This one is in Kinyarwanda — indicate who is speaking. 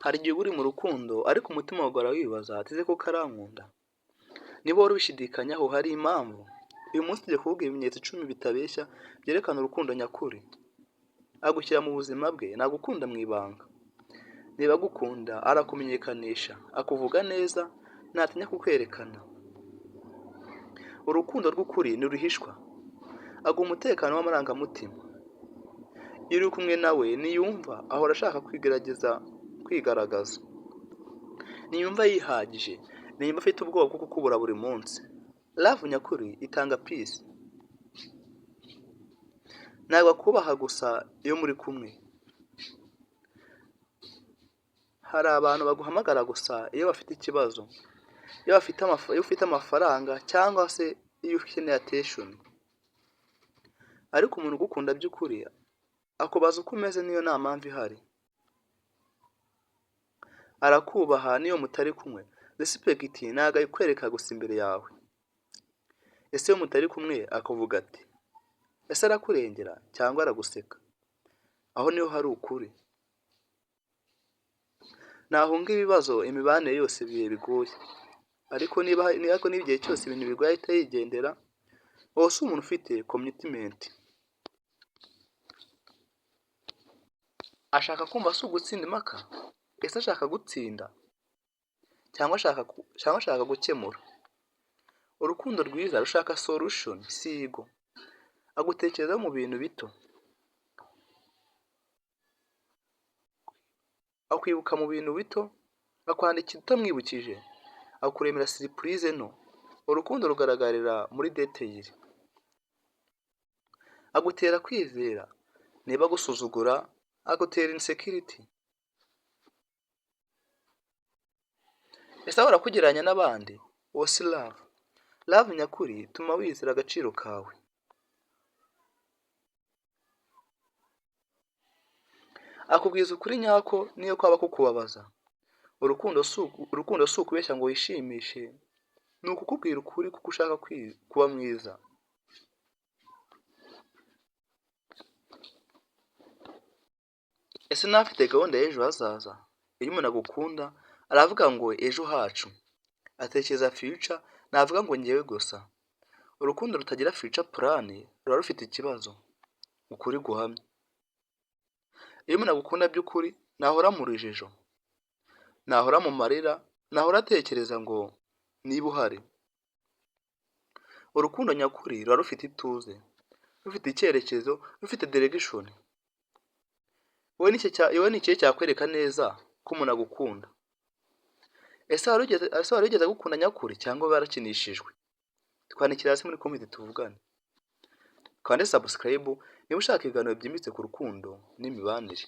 Speaker 1: Hari igihe uba uri mu rukundo ariko umutima wawe ugahora wibaza ati ese koko arankunda? Niba wari ubishidikanyaho hari impamvu. Uyu munsi tugiye kuvuga ibimenyetso 10 bitabeshya byerekana urukundo nyakuri. Agushyira mu buzima bwe, nagukunda mu ibanga. Niba agukunda arakumenyekanisha, akuvuga neza, ntatinya kukwerekana. Urukundo rw'ukuri ntiruhishwa. Aguha umutekano w'amarangamutima. Iyo uri kumwe nawe ntiyumva ahora ashaka kwigaragaza. Ntiyumva yihagije, ntiyumva afite ubwoba bwo kukubura buri munsi. Love nyakuri itanga peace. Ntabwo akubaha gusa iyo muri kumwe. Hari abantu baguhamagara gusa iyo bafite ikibazo, iyo ufite amafaranga cyangwa se iyo ukeneye attention. Ariko umuntu ugukunda by'ukuri akubaza uko umeze niyo nta mpamvu ihari. Arakubaha niyo mutari kumwe. Respect ntabwo ayikwereka gusa imbere yawe. Ese iyo mutari kumwe akavuga ati ese arakurengera cyangwa araguseka? Aho niho hari ukuri. Nahunga ibibazo imibanire yose bihe bigoye. Ariko niba igihe cyose ibintu bigoye ahita yigendera, uwo si umuntu ufite commitment. Ashaka kumva si ugutsinda impaka? Ese ashaka gutsinda cyangwa ashaka gukemura? Urukundo rwiza rushaka solution, si ego. Agutekereza mu bintu bito. Akwibuka mu bintu bito, akwandikira utamwibukije, akuremera surprise nto. Urukundo rugaragarira muri detail. Agutera kwizera, niba agusuzugura, agutera insecurity. Ese ahora kugereranya n'abandi? Uwo si love. Love nyakuri ituma wizera agaciro kawe. Akubwiza ukuri nyako niyo kwaba kukubabaza. Urukundo si ukubeshya ngo wishimishe, ni ukukubwira ukuri kuko ushaka kuba mwiza. Ese ntafite gahunda y'ejo hazaza? Iyo umuntu agukunda aravuga ngo ejo hacu. Atekereza future, navuga ngo ngewe gusa. Urukundo rutagira future plan ruba rufite ikibazo. Ukuri guhamye. Iyo umuntu agukunda by'ukuri ntahora mu rujijo, ntahora mu marira, ntahora atekereza ngo niba uhari. Urukundo nyakuri ruba rufite ituze, rufite icyerekezo, rufite direction. Wowe ni ikihe cyakwereka neza ko umuntu agukunda? Ese wari ugeze agukunda nyakuri cyangwa barakinishijwe? Twandikira hasi muri comment tuvugane. Kanda subscribe niba ushaka ibiganiro byimbitse ku rukundo n'imibanire.